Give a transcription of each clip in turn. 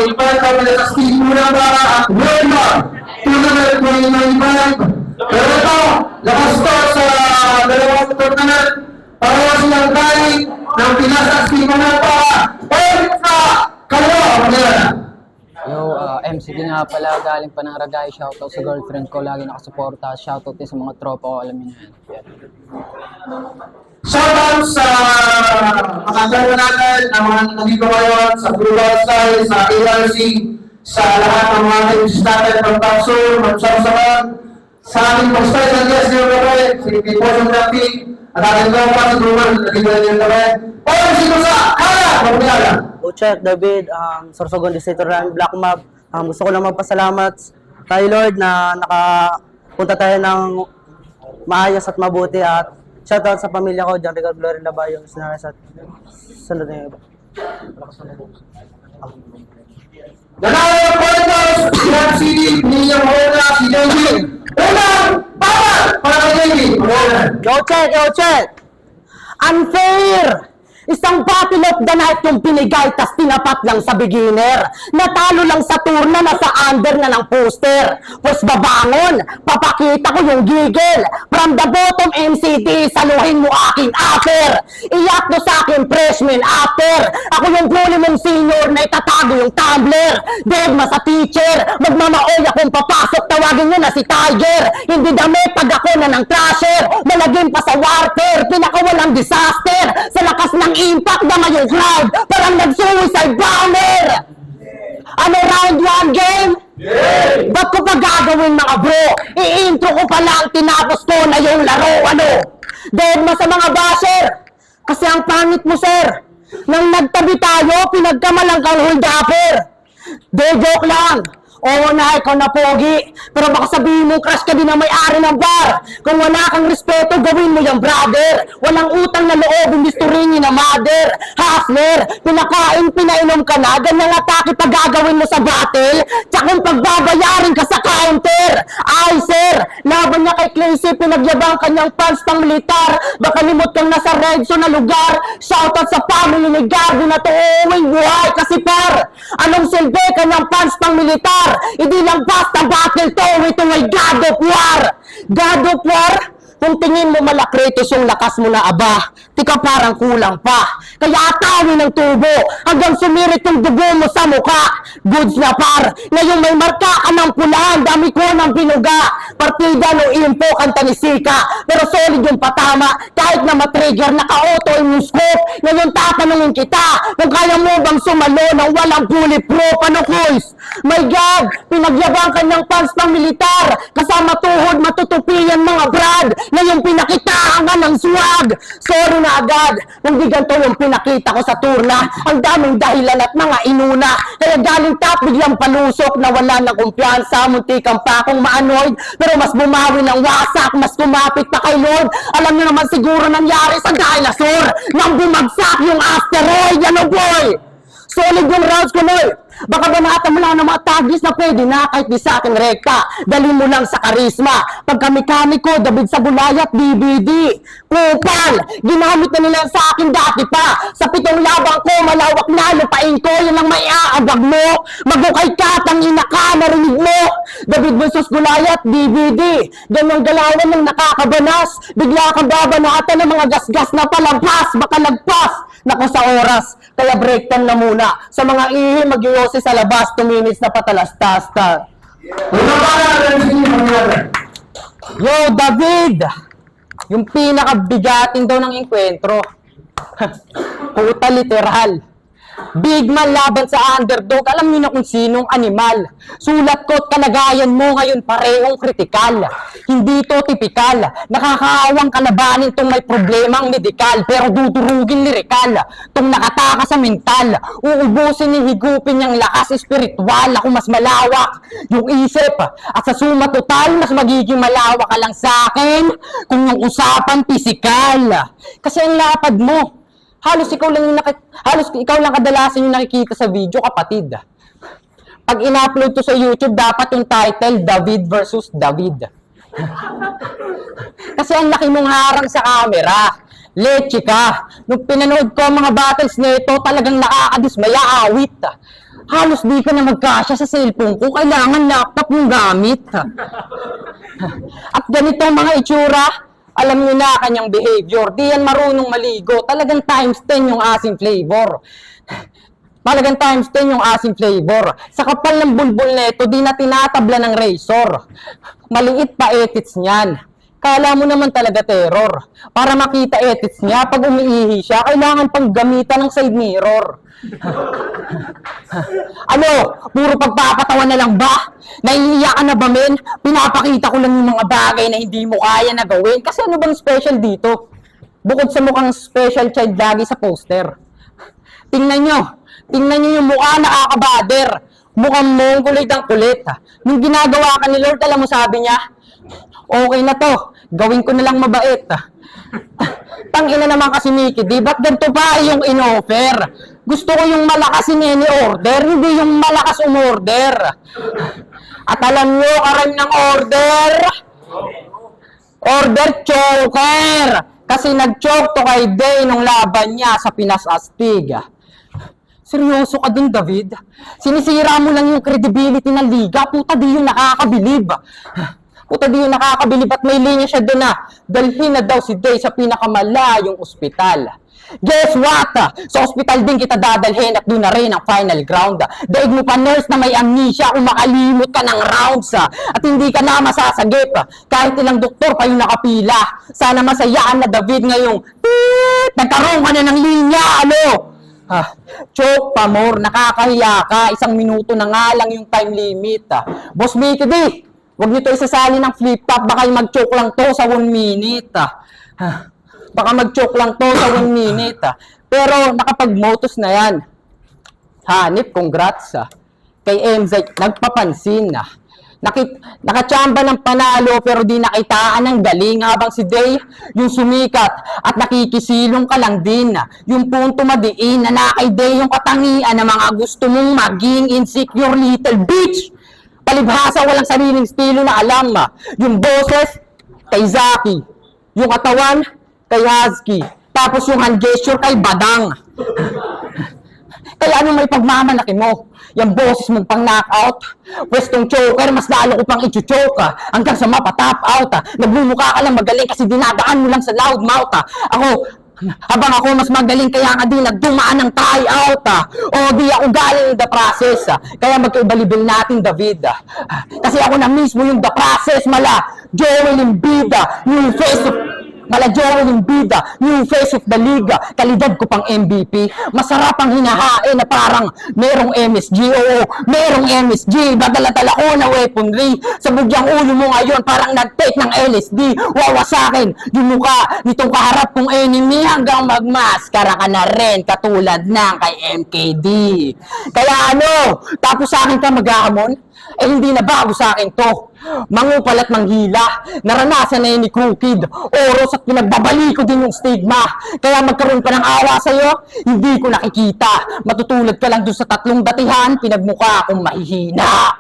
ipalit kami sa speed muna para at World Tournament 2025. Pero ito, lakas to sa dalawang tournament. Para silang galing ng Pinas at speed muna para kayo, Yo, MCD nga pala, galing pa ng Ragay. Shoutout sa girlfriend ko, lagi nakasuporta. Shoutout din sa mga tropa ko, alam niyo na yan. Shoutout sa mga dalawa natin, na mga nandito ngayon, sa Blue Style, sa ARC, sa lahat ng mga teams natin, from Tapsur, Magsasaman, sa ating pag-special guest nyo kami, si Piposong Rafi, at ating tropa si Duman, nandito na nyo kami. Pwede sino sa kaya, magpilala. Uchek, David, Sorsogon Distrito Ryan, Black Mob. Gusto ko lang magpasalamat kay Lord na nakapunta tayo ng maayos at mabuti at shoutout sa pamilya ko, John Ricardo Gloria Labayong, Sinares at sunod na iba. Nanalo ng Pointos, Grand City, Ninyang Hola, si David. Unang bawal para kay David. Yo, check! Unfair! Isang battle of the night yung pinigay tas tinapat lang sa beginner. Natalo lang sa turna, nasa under na ng poster. Pues babangon, papakita ko yung gigil. From the bottom MCD, saluhin mo aking after. Iyak mo sa akin freshman after. Ako yung bully mong senior na itatago yung tumbler. Degma sa teacher, magmamaoy akong papasok, tawagin nyo na si Tiger. Hindi dami pag ako na ng trasher. Malagim pa sa warfare, pinakawalang disaster. Sa lakas ng impact na ngayong crowd, parang nag-suicide bomber! Ano round 1 game? Yeah! Ba't ko pa gagawin mga bro? I-intro ko pa lang, tinapos ko na yung laro, ano? Degma sa mga basher! Kasi ang pangit mo, sir! Nang nagtabi tayo, pinagkamalang kang hold-upper! De, joke lang! Oo na, ikaw na pogi. Pero baka sabihin mo, crush ka din ang may-ari ng bar. Kung wala kang respeto, gawin mo yung brother. Walang utang na loob, hindi ringin na mother. Hustler, pinakain, pinainom ka na, ganyang atake pag gagawin mo sa battle. Tsakang pagbabayarin ka sa counter. Ay, sir, laban niya kay Clacy, pinagyabang kanyang fans pang militar. Baka limot kang nasa red zone na lugar. Shoutout sa family ni Garvey na tuuwing buhay kasi par. Anong silbi kanyang fans pang militar? Hindi lang basta battle to, ito ay God of War. God of War? Kung tingin mo malakritos yung lakas mo na aba, di ka parang kulang pa. Kaya atawin ng tubo hanggang sumirit yung dugo mo sa mukha. Goods na par, ngayong may marka ka ng pula, dami ko ng binuga. Partida no info, kanta ni Sika, pero solid yung patama. Kahit na matrigger, naka-auto yung scope. Ngayon tatanungin kita, kung kaya mo bang sumalo ng walang bulletproof, ano kuys? My God, pinagyabang kanyang fans pang militar. Kasama tuhod, matutupian mga brad. Ngayong pinakitaan ka ng swag. Sorry na agad, kung di ganito yung pinakita ko sa turna. Ang daming dahilan at mga inuna. Kaya galing top, biglang palusok na wala ng kumpiyansa. Muntikan pa akong ma-annoyed, pero mas bumawi ng wasak, mas kumapit pa kay Lord. Alam niyo naman siguro nangyari sa dinosaur nang bumagsak yung asteroid. Ano boy? Solid yung rounds ko, Noy. Baka banata mo lang ng mga tagis na pwede na kahit di sa akin rekta. Dali mo lang sa karisma. Pagka-mekaniko, David sa Gulayat, DVD. Kupal, ginamit na nila sa akin dati pa. Sa 7 labang ko, malawak na, lupain ko, yun ang may aabag mo. Magukay ka, tangina ka, narinig mo. David versus Gulayat, DVD. Ganyang galawan ng nakakabanas. Bigla kang babanatan ng mga gasgas na palampas, baka lagpas. Naku sa oras, kaya break time na muna. Sa mga ihi, mag-iose sa labas, 2 minutes na patalastas. Yo, David! Yung pinakabigating daw ng enkwentro. Puta literal. Big man laban sa underdog. Alam niyo na kung sinong animal. Sulat ko at kalagayan mo ngayon parehong kritikal. Hindi to tipikal. Nakakaawang kalabanin tong may problemang medikal, pero dudurugin lirikal. Tong nakataka sa mental, uubusin ni higupin niyang lakas espiritual. Ako mas malawak yung isip. At sa suma total, mas magiging malawak ka lang sa akin kung yung usapan pisikal. Kasi ang lapad mo. Halos ikaw lang kadalasan yung nakikita sa video, kapatid. Pag in-upload to sa YouTube, dapat yung title, David versus David. Kasi ang laki mong harang sa camera. Leche ka. Nung pinanood ko ang mga battles nito, talagang nakakadismaya, awit. Halos di ka na magkasya sa cellphone ko. Kailangan laptop yung gamit. At ganito ang mga itsura. Alam niyo na kanyang behavior. Di yan marunong maligo. Talagang times 10 yung asim flavor. Talagang times 10 yung asim flavor. Sa kapal ng bulbul neto, di na tinatabla ng razor. Maliit pa edits niyan. Kala mo naman talaga terror. Para makita edits niya, pag umiihi siya, kailangan pang gamitan ng side mirror. Ano? Puro pagpapatawa na lang ba? Naiiyak ka na ba, men? Pinapakita ko lang yung mga bagay na hindi mo kaya na gawin. Kasi ano bang special dito? Bukod sa mukhang special child lagi sa poster. Tingnan nyo yung mukha, nakakabader. Mukhang mongoloid ang kulit. Nung ginagawa ka ni Lord, alam mo sabi niya, okay na to, gawin ko na lang mabait. Tangina naman kasi Mickey, di ba't ganito pa yung in-offer? Gusto ko yung malakas in any order, hindi yung malakas umorder. At alam nyo, karam ng order? Order choker! Kasi nag-choke to kay Day nung laban niya sa Pinas Astig. Seryoso ka dun, David? Sinisira mo lang yung credibility ng liga. Puta, di yung nakakabilib. Puta, di yung nakakabilib at may linya siya dun na dalhin na daw si Day sa pinakamalayong ospital. Guess what? Sa ospital din kita dadalhin at doon na rin ang final ground. Daig mo pa nurse na may amnesia kung makalimot ka ng rounds at hindi ka na masasagip. Kahit ilang doktor pa yung nakapila. Sana masayaan na David ngayong nagkaroon ka na ng linya, ano? Choke pa more, nakakahiya ka. 1 minuto na nga lang yung time limit. Boss Mickey D, huwag nyo to isasali ng flip-top. Baka mag-choke lang to sa 1 minute. Baka mag-choke lang to sa 1 minute. Pero nakapag-motos na yan. Hanip, congrats. Kay MZ, nagpapansin. Nakachamba ng panalo pero di nakitaan ng galing habang si Day yung sumikat at nakikisilong ka lang din. Yung punto madiin na nakay Day yung katangian na mga gusto mong maging insecure little bitch. Palibhasa walang sariling estilo na alam. Yung boses kay Zaki, yung katawan kay Husky, tapos yung hand gesture kay Badang. Kaya ano may pagmamalaki mo? Yung boses mong pang knockout, pwestong choker, mas lalo ko pang i-choke hanggang sa mapa-top out. Nagmumukha ka lang magaling kasi dinadaan mo lang sa loud mouth. Habang ako mas magaling kaya nga di nagdumaan ng tie out. O di ako galing in the process. Kaya magkaibalibel natin, David. Kasi ako na mismo yung the process, mala Joel Embiida, new face of new face of the league. Kalidad ko pang MVP. Masarap ang hinahain na parang merong MSG. Oo, merong MSG. Badala-dala ko na weaponry. Sa bugyang ulo mo ngayon parang nag-take ng LSD. Wawasakin yung mukha nitong kaharap kong enemy hanggang magmaskara ka na rin katulad ng kay MKD. Kaya ano, tapos sa akin ka maghahamon? Eh hindi na bago sa akin to. Mangupal at manghila. Naranasan na yun ni Crooked. Oros at pinagbabali ko din yung stigma. Kaya magkaroon pa ng awa sa'yo, hindi ko nakikita. Matutulad ka lang dun sa 3 datihan, pinagmukha akong mahihina.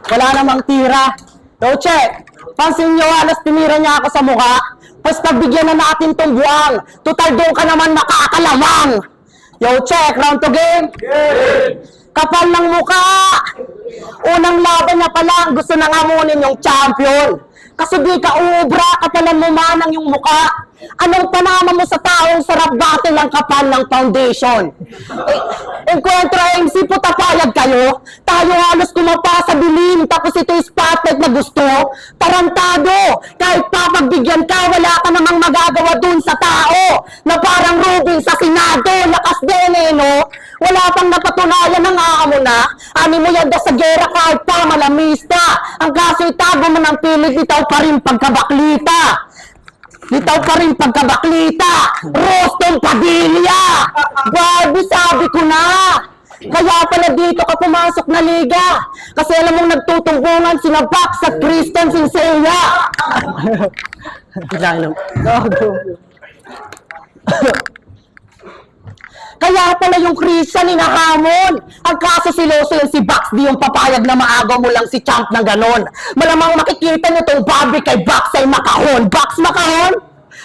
Wala namang tira. So check. Pansin nyo, alas tinira niya ako sa mukha. Basta bigyan na natin tong buwang. Total doon ka naman makakalamang. Yo, check. Round to game. Kapal ng muka. Unang laban niya pa lang, gusto nang hamunin yung champion. Kaso di ka uubra, kapalan mo manang yung muka. Anong panama mo sa taong sarap battle ng kapal ng foundation? Encuentro MC, putapayag kayo. Tayo halos kumapa sa bilim, tapos ito yung spotlight na gusto. Tarantado, kahit papagbigyan ka, wala ka namang magagawa dun sa tao. Na parang Rubin sa Senado, lakas din eh, no? Wala pang napatunayan ng amo na. Ani mo yan sa gera kahit pa malamista. Ang kaso itago mo ng pilit, itaw pa rin pagkabaklita. Roston Padilla. Bago sabi ko na. Kaya pala dito ka pumasok na liga. Kasi alam mong nagtutungkungan sina Bax at Kristen Sincera. Kaya pala yung Christian hinahamon. Ang kaso siloso yung si Bax, di yung papayag na maagaw mo lang si Champ na ganon. Malamang makikita nyo tong Bobby kay Bax ay makahon. Bax makahon?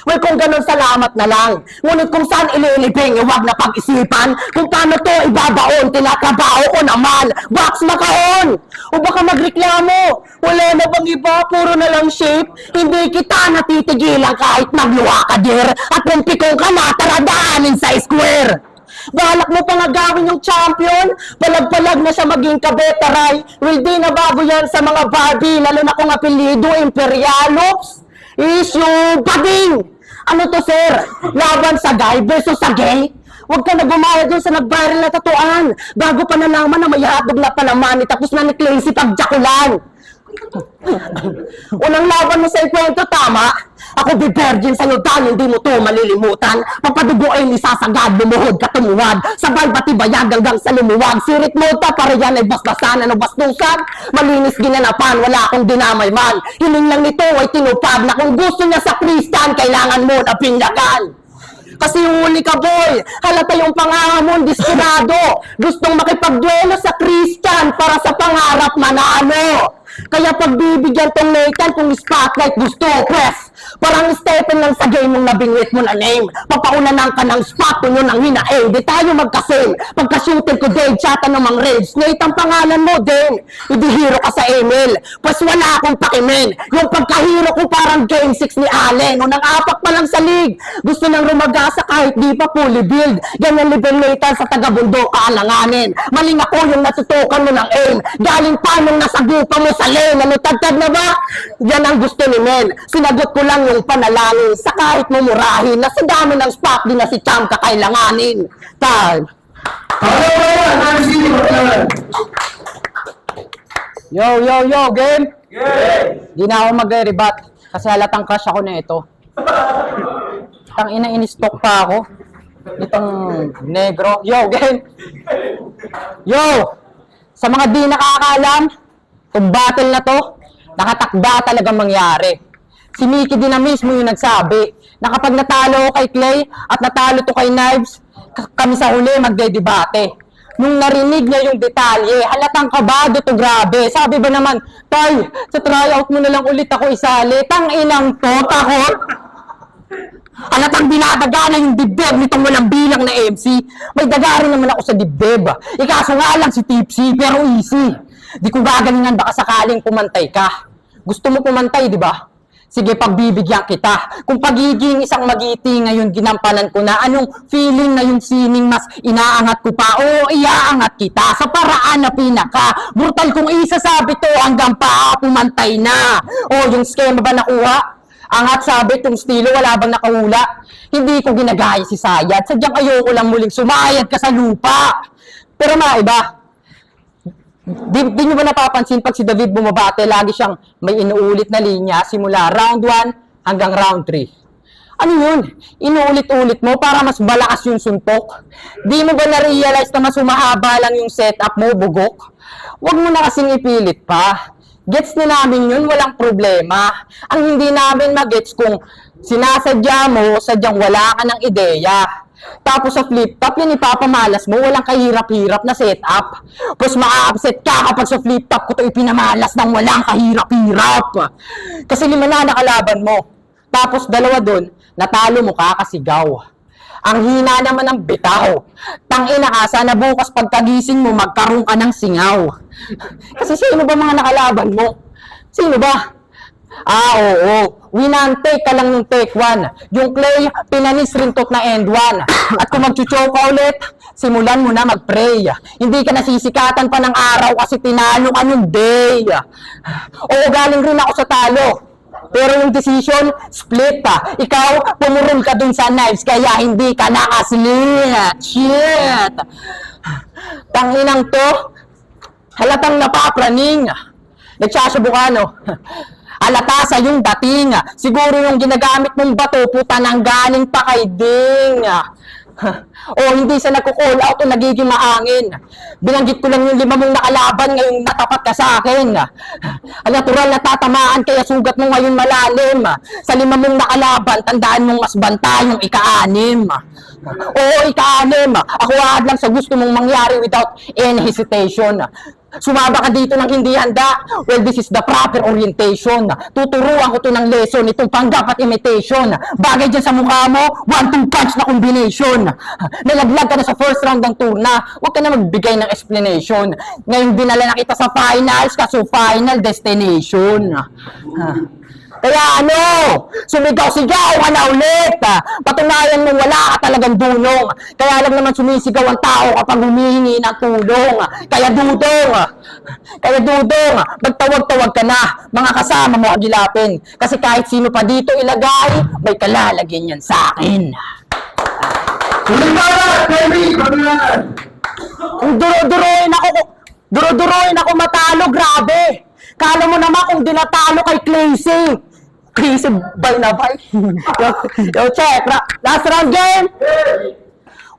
Well, kung ganun, salamat na lang. Ngunit kung saan ililibing, huwag na pag-isipan kung paano to ibabaon, tinatrabaho ko naman. Box makahon! O baka magreklamo. Wala na bang iba? Puro na lang shape. Hindi kita natitigilan kahit magluwa ka, dear. At kung pikong ka na, tara daanin sa square. Balak mo pa nga gawin yung champion? Palag-palag na siya maging kabetaray. Will di na bago yan sa mga Barbie, lalo na kung apelido, Imperialops. Issue, bading! Ano to, sir? Laban sa guy versus sa gay? Huwag ka na gumaya dun sa nag-viral na tatuan. Bago pa nalaman na may hatog na palaman, tapos na ni Clancy pagjakulan. Unang laban mo sa ikwento, tama? Ako di virgin sa'yo dahil hindi mo to malilimutan. Papadugo ay nisasagad, lumuhod ka tumuwad. Sabay bati bayag hanggang sa lumuwag. Sirit mo ta, para yan ay basbasan, ano bastusan. Malinis ginanapan, wala akong dinamay man. Hiling lang nito ay tinupad na kung gusto niya sa Kristan, kailangan mo na pinyagan. Kasi yung huli ka, boy, halata yung pangahamon, diskurado. Gustong makipagduelo sa Christian para sa pangarap manalo. Kaya pagbibigyan tong Nathan kung spotlight gusto, press. Parang Stephen lang sa game mong nabingwit mo na name. Papaunanan ka ng spot kung yun ang hinaing. Di tayo magkasame. Pagka-shooting ko, Dave, chata ng mga rage. Nathan pangalan mo, Dave. Idihiro ka sa email. Pues wala akong pakimen. Yung pagkahiro ko parang game 6 ni Allen. Unang apak pa lang sa league. Gusto nang rumagasa kahit di pa fully build. Ganyan level Nathan sa taga-bundo kaalanganin. Maling ako yung natutukan mo ng aim. Galing pa nung nasagupa mo sa lane. Ano, tagtag na ba? Yan ang gusto ni Men. Sinagot ko lang yung panalangin sa kahit mumurahin na sa dami ng spot din na si Cham kakailanganin. Time. Hello, MC Butler. Yo, game? Di na ako magre-rebat kasi halatang crush ako na ito. Tang ina, in-stock pa ako. Itong negro. Yo, game? Yo! Sa mga di nakakaalam, itong battle na to, nakatakda talagang mangyari. Si Mickey din na mismo yung nagsabi na kapag natalo ko kay Clay at natalo to kay Knives, kami sa huli magdedebate. Nung narinig niya yung detalye, halatang kabado to, grabe. Sabi ba naman, Tay, sa tryout mo na lang ulit ako isali. Tang inang to, takot. Halatang dinadaga na yung dibdib nitong walang bilang na MC. May daga rin naman ako sa dibdib. Ikaso nga lang si Tipsy, pero easy. Di ko gagalingan baka sakaling pumantay ka. Gusto mo pumantay, di ba? Sige, pagbibigyan kita. Kung pagiging isang magiti ngayon ginampanan ko na, anong feeling na yung sining mas inaangat ko pa? O iaangat kita sa paraan na pinaka. Brutal kung isasabi to hanggang pa pumantay na. O yung schema ba nakuha? Angat sabi tong estilo, wala bang nakahula? Hindi ko ginagaya si Sayad. Sadyang ayoko lang muling sumayad ka sa lupa. Pero maiba. Di nyo ba napapansin pag si David bumabate, lagi siyang may inuulit na linya simula round 1 hanggang round 3. Ano yun? Inuulit-ulit mo para mas malakas yung suntok? Di mo ba na-realize na mas humahaba lang yung setup mo, bugok? Huwag mo na kasing ipilit pa. Gets na namin yun, walang problema. Ang hindi namin magets kung sinasadya mo, sadyang wala ka ng ideya. Tapos sa flip-top, yan ipapamalas mo, walang kahirap-hirap na setup. Tapos maa-upset ka kapag sa flip-top ko ito ipinamalas ng walang kahirap-hirap. Kasi 5 na nakalaban mo. Tapos 2 doon, natalo mo ka kasigaw. Ang hina naman ng bitaw. Tangina ka, sana bukas pagkagising mo, magkaroon ka ng singaw. Kasi sino ba mga nakalaban mo? Sino ba? Oo. Winantake ka lang yung take 1. Yung Clay, pinanis rin tot na end 1. At kung magchuchoke ka ulit, simulan mo na mag-pray. Hindi ka nasisikatan pa ng araw kasi tinalo ka nung day. Oo, galing rin ako sa talo. Pero yung decision, split. Ikaw, pumurol ka dun sa Knives kaya hindi ka nakaslit. Shit! Tanginang to, halatang napapraning. Nagsasubukano. Alata sa yung dating. Siguro yung ginagamit mong bato, puta nang galing pa kay Ding. O hindi sa nagko-call out o nagiging maangin. Binanggit ko lang yung 5 mong nakalaban, ngayong natapat ka sa akin. Natural na tatamaan, kaya sugat mo ngayon malalim. Sa 5 mong nakalaban, tandaan mong mas banta yung ika-6. Oo, ika-6. Ako ahad lang sa gusto mong mangyari without any hesitation. Sumama ka dito ng hindi handa. Well, this is the proper orientation. Tuturuan ko to ng lesson, itong panggap at imitation. Bagay dyan sa mukha mo, 1-2 punch na combination. Nalaglag ka na sa first round ng turna, huwag ka na magbigay ng explanation. Ngayon dinala na kita sa finals, kaso final destination. Kaya ano, sumigaw-sigaw ka na ulit. Patunayan mo wala ka talagang dunong. Kaya lang naman sumisigaw ang tao kapag humihingi ng tulong. Kaya dudong, magtawag-tawag ka na. Mga kasama mo agilapin. Kasi kahit sino pa dito ilagay, may kalalagyan yan sa akin. Kung duro-duroin ako matalo, grabe. Kala mo naman kung dinatalo kay Crazy. Crazy bay na bay. Yo, check. Last round game.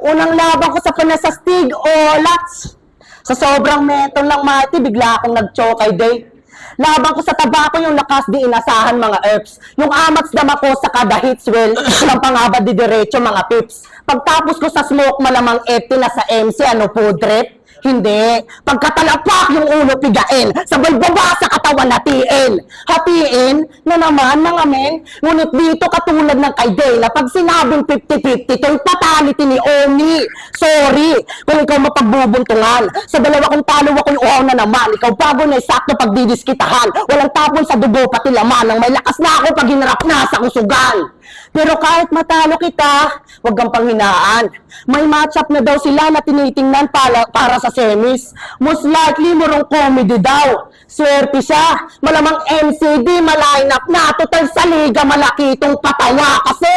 Unang laban ko sa panasastig o lats. Sa sobrang metong lang mati, bigla akong nag-chokay day. Laban ko sa tabako yung lakas di inasahan mga herbs. Yung amats dama ko sa kada hits well, lang pangabad di diretso mga pips. Pagtapos ko sa smoke malamang empty na sa MC, ano po drip? Hindi. Pagkatalapak yung ulo pigain, sabay baba sa katawan hatiin. Hatiin na naman mga men. Ngunit dito katulad ng kay Dana, pag sinabing 50-50, ito yung fatality ni Omi. Sorry kung ikaw mapagbubuntungan. Sa dalawa kong talo ako'y uhaw na naman. Ikaw bago na sakto pag didiskitahan. Walang tapon sa dugo pati laman. Nang may lakas na ako pag hinarap na sa kusugan. Pero kahit matalo kita, wag kang panghinaan. May matchup na daw sila na tinitingnan para sa semis. Most likely, murong comedy daw. Swerte siya. Malamang MCD, maline up na. Total sa liga, malaki itong patawa. Kasi,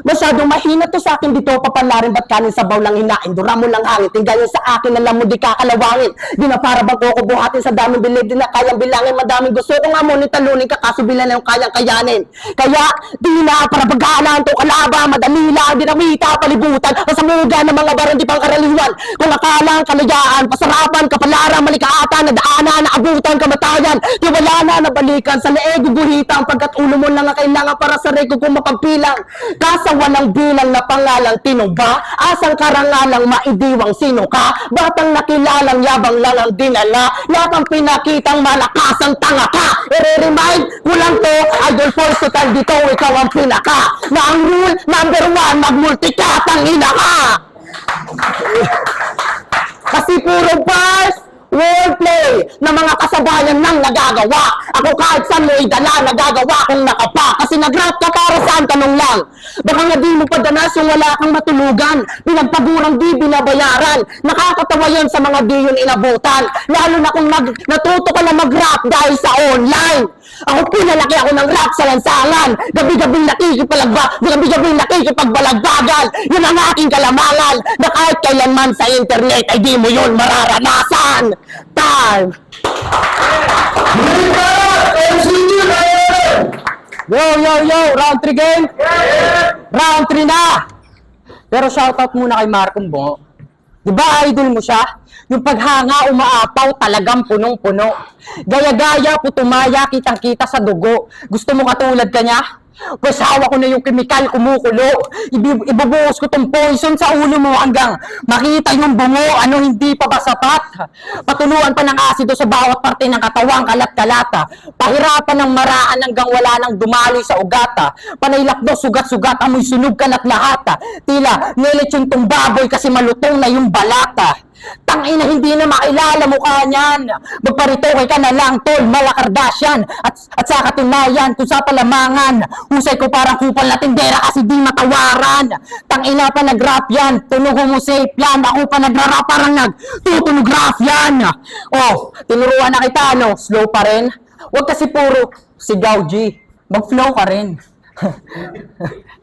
masyadong mahina to sa akin dito papalarin. Ba't kanin sabaw lang hinain? Dura mo lang hangin. Tingnan sa akin, alam mo di kakalawangin. Di na para bang koko buhatin sa daming bilib. Di na kayang bilangin, madaming gusto ko nga mo ni talunin ka. Kaso bilan na yung kayang kayanin. Kaya, di na para paghalaan to kalaba. Madali lang, dinamita, palibutan. Pasamuga ng mga barang di pang karaliwan. Kung akala ang kalayaan, pasarapan, kapalaran, malikaatan, nadaanan, naabutan, kamatayan. Di wala na nabalikan sa leeg, guguhitan. Pagkat ulo mo lang ang kailangan para sa reko kung mapagpilang. Kasa walang bilang na pangalang tinumba. Asang karangalang maidiwang sino ka. Batang nakilalang yabang lang ang dinala. Lahat ang pinakitang malakas ang tanga ka. I-remind ko lang to, idol force total dito, ikaw ang pinaka. Na ang rule number 1, mag-multi ka, tangina ka. Kasi puro bars, wordplay na mga kasabayan nang nagagawa. Ako kahit saan mo idala, nagagawa kong nakapa. Kasi nag-rap ka para saan, tanong lang. Baka nga di mo padanas yung wala kang matulugan. Pinagpagurang di binabayaran. Nakakatawa yun sa mga di yun inabutan. Lalo na kung natuto ka na mag-rap dahil sa online. Ako pinalaki ako ng rap sa lansangan. Gabi-gabing nakikipagbalagbagan. Yun ang aking kalamangan. Na kahit kailanman sa internet ay di mo yun mararanasan. Time! Yo! Round 3 game? Round 3 na! Pero shoutout muna kay Marcom Bo. Di ba idol mo siya? Yung paghanga, umaapaw, talagang punong-puno. Gaya-gaya, putumaya, kitang-kita sa dugo. Gusto mo katulad ka niya? Pues hawak ko na yung kemikal, kumukulo. Ibubuhos ko tong poison sa ulo mo hanggang makita yung bungo, ano hindi pa ba sapat? Patuluan pa ng asido sa bawat parte ng katawang kalat-kalata. Pahirapan ng maraan hanggang wala nang dumali sa ugata. Panaylakdo, sugat-sugat, amoy sunog kalat lahat. Tila, nilitsyon tong baboy kasi malutong na yung balata. Tangina, hindi na makilala mukha niyan. Magparitoke ka na lang, tol, malakardasyan. At sa katunayan, kung sa palamangan, husay ko parang kupal na tindera kasi di matawaran. Tangina pa nag-rap yan, tunog mo safe yan. Ako pa nagra-rap parang nagtutunog rap yan. Oh, tinuruan na kita, no? Slow pa rin. Huwag kasi puro sigaw, G. Mag-flow ka rin.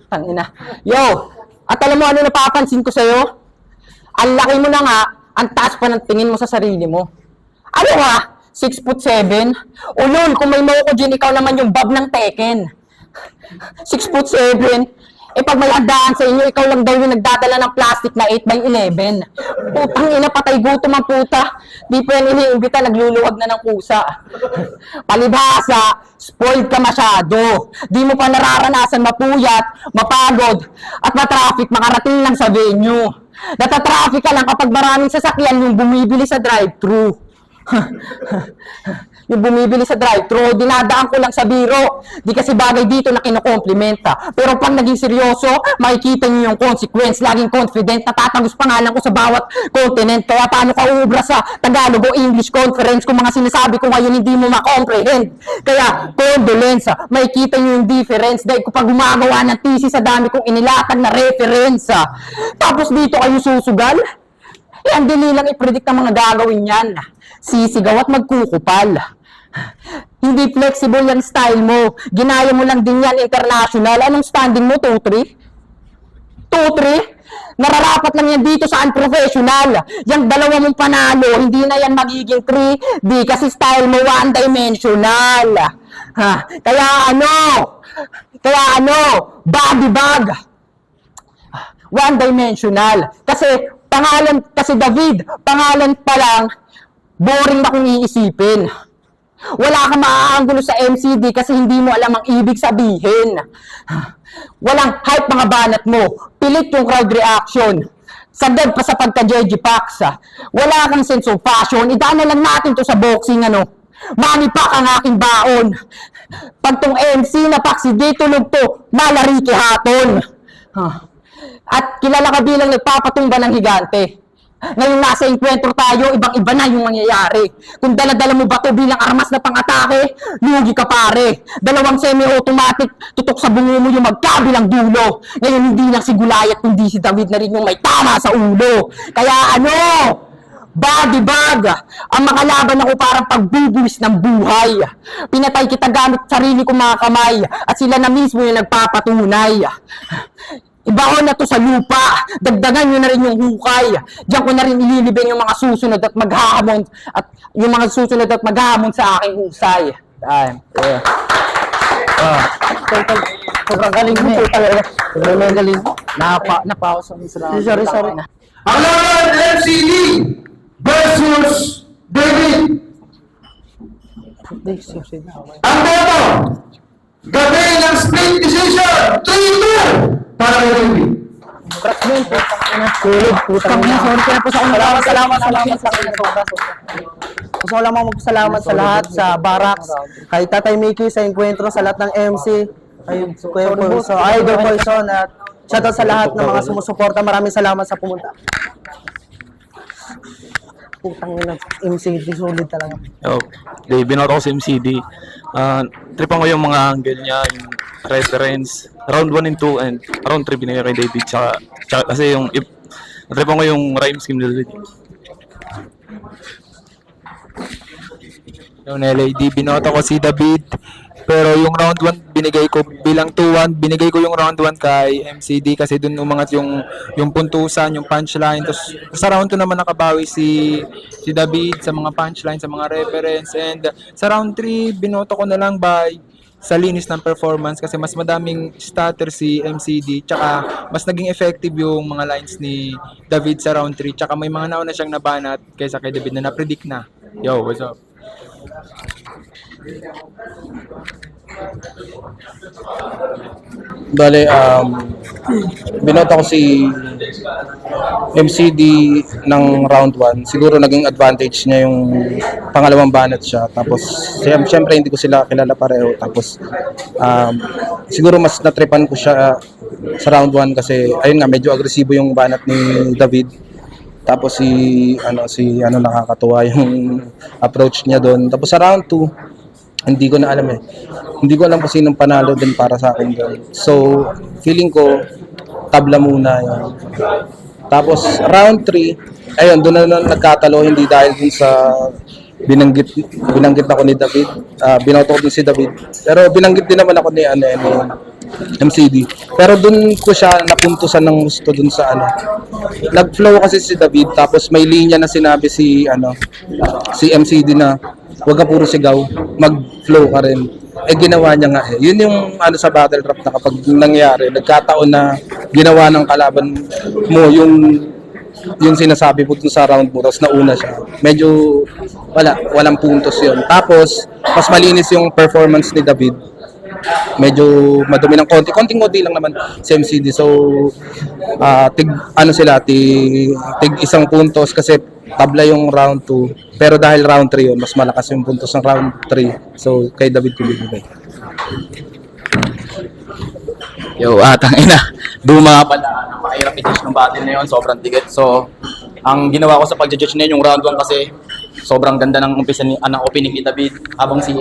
Tangina. Yo, at alam mo ano napapansin ko sa'yo? Ang laki mo na nga, ang taas pa ng tingin mo sa sarili mo. Ano nga? 6'7"? Ulol, kung may mo ko dyan, ikaw naman yung Bob ng Tekken. 6'7". Eh pag may handaan sa inyo, ikaw lang daw yung nagdadala ng plastic na 8x11. Putang ina, patay gutom ang puta. Di pa yan iniimbita, nagluluwag na ng kusa. Palibhasa, spoiled ka masyado. Di mo pa nararanasan mapuyat, mapagod, at matraffic makarating lang sa venue. Natatraffic ka lang kapag maraming sasakyan yung bumibili sa drive-thru. Yung bumibili sa drive-thru, dinadaan ko lang sa biro. Di kasi bagay dito na kinukomplimenta. Pero pag naging seryoso, makikita niyo yung consequence. Laging confident, natatagos pangalan ko sa bawat continent. Kaya paano ka uubra sa Tagalog o English conference kung mga sinasabi ko ngayon hindi mo ma-comprehend. Kaya, condolence, makikita niyo yung difference. Dahil kapag gumagawa ng thesis sa dami kong inilatag na reference. Tapos dito kayo susugal? Ang dali lang i-predict ang mga gagawin yan. Sisigaw at magkukupal. Hindi flexible yung style mo. Ginaya mo lang din yan international. Anong standing mo, 2-3? 2-3? Nararapat lang yan dito sa unprofessional. Yung dalawa mong panalo, hindi na yan magiging 3D kasi style mo one-dimensional. Kaya ano, body bag. One-dimensional. Kasi David, pangalan pa lang, boring na kung iisipin. Wala kang maaanggulo sa MCD kasi hindi mo alam ang ibig sabihin. Walang hype mga banat mo. Pilit yung crowd reaction. Sagad pa sa pagka-JG Packs. Wala kang sense of fashion. Idaan na lang natin to sa boxing, Money pack ang aking baon. Pag tong MC na Paxi di tulog to, malariki haton. At kilala ka bilang nagpapatumba ng higante. Ngayong nasa enkwentro tayo, ibang-iba na yung mangyayari. Kung dala-dala mo ba ito bilang armas na pang-atake, lugi ka pare. Dalawang semi-automatic, tutok sa bungo mo yung magkabilang dulo. Ngayon hindi lang si Goliath, kundi si David na rin yung may tama sa ulo. Kaya body bag. Ang makalaban ako parang pagbubuwis ng buhay. Pinatay kita gamit sarili kong mga kamay at sila na mismo yung nagpapatunay. Ibaon na to sa lupa. Dagdagan nyo na rin yung hukay. Diyan ko na rin ililibing yung mga susunod at maghahamon sa aking husay. Sobrang galing mo. Sobrang galing mo. Napausa mo sa Sorry. Ang laban, MCD versus David. Ang boto, gabi ng split decision, 3-2 para kay David. Salamat sa kanya. Gusto ko lamang magpasalamat sa lahat sa Barracks, kay Tatay Mickey sa enkwentro, sa lahat ng MC, kay Kuya Pulso, Idol Pulson, at shoutout sa lahat ng mga sumusuporta. Maraming salamat sa pumunta. Putang ina, MCD, solid talaga. Binoto ko si MCD. Tripan ko yung mga angle niya, yung reference. Round 1 and 2 and round 3 binigay kay David. Tsaka kasi tripan ko yung rhyme scheme ni David. Yung LAD, binoto ko si David. Pero yung round 1 binigay ko bilang 2-1, binigay ko yung round 1 kay MCD kasi dun umangat yung puntusan, yung punchline. Tapos sa round 2 naman nakabawi si David sa mga punchline, sa mga reference. And sa round 3 binoto ko na lang sa linis ng performance kasi mas madaming stutter si MCD, tsaka mas naging effective yung mga lines ni David sa round 3, tsaka may mga nauna siyang nabanat kaysa kay David na na-predict na. Yo, what's up? Bale, binoto ko si MCD ng round 1. Siguro naging advantage niya yung pangalawang banat siya. Tapos, siyempre hindi ko sila kilala pareho. Tapos, siguro mas natripan ko siya sa round 1 kasi, ayun nga, medyo agresibo yung banat ni David. Tapos si nakakatuwa yung approach niya doon. Tapos sa round 2, hindi ko na alam Hindi ko alam kung sinong panalo din para sa akin doon. So, feeling ko, tabla muna yun. Tapos, round 3, ayun, doon na nagkatalo, hindi dahil dun sa binanggit ako ni David. Binoto ko din si David. Pero binanggit din naman ako ni MCD. Pero doon ko siya napuntusan ng gusto doon sa Nag-flow kasi si David, tapos may linya na sinabi si MCD na huwag ka puro sigaw, mag-flow ka rin. Ginawa niya nga Yun yung sa battle rap na kapag nangyari, nagkataon na ginawa ng kalaban mo yung sinasabi mo dun sa round mo, tapos nauna siya. Medyo walang puntos yun. Tapos, mas malinis yung performance ni David. Medyo madumi ng konting lang naman si MCD. So, tig isang puntos kasi tabla yung round 2. Pero dahil round 3 yun, mas malakas yung puntos ng round 3. So, kay David ko bibigay. Yo, tangina. Duma pala. Napakahirap i-judge ng battle na yun. Sobrang tiget. So, ang ginawa ko sa pag-judge na yun, yung round 1 kasi sobrang ganda ng umpisa ng opening ni David. Habang si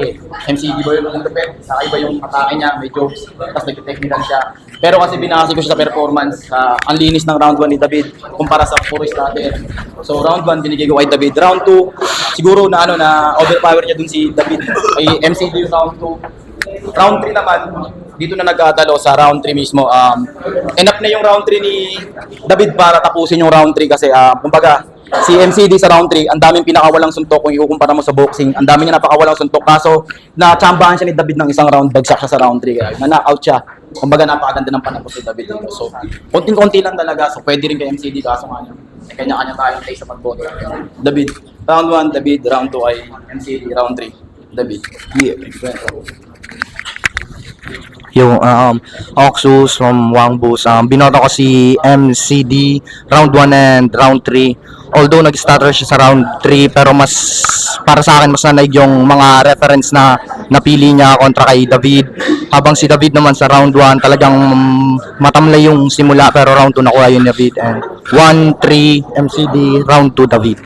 MCD Boy yung lupet, sa iba yung atake niya, may jokes, tapos nag-technical siya. Pero kasi binasi ko siya sa performance, ang linis ng round 1 ni David kumpara sa puro starter. So, round 1 binigay ko kay David. Round 2, siguro na overpower niya dun si David. Kay MCD yung round 2. Round 3 naman, dito na nagkatalo sa round 3 mismo. Enough na yung round 3 ni David para tapusin yung round 3 kasi kumbaga si MCD sa round 3, ang daming pinakawalang suntok kung ikukumpara mo sa boxing. Ang dami niya napakawalang suntok kaso na-chambahan siya ni David ng isang round, bagsak siya sa round 3 kaya na-knockout siya. Kumbaga napakaganda ng panapos ni David dito. So, konting-konti lang talaga. So, pwede rin kay MCD kaso nga niya. Kanya-kanya tayong tayo sa pagboto. David, round 1, David, round 2 ay MCD, round 3, David. Yeah. Yung Oxus from Wangbus. Binoto ko si MCD round 1 and round 3. Although nag-stutter siya sa round 3 pero mas para sa akin mas nanaig yung mga reference na napili niya kontra kay David. Habang si David naman sa round 1 talagang matamlay yung simula pero round 2 nakuha yun David. And 1-3 MCD, round 2 David.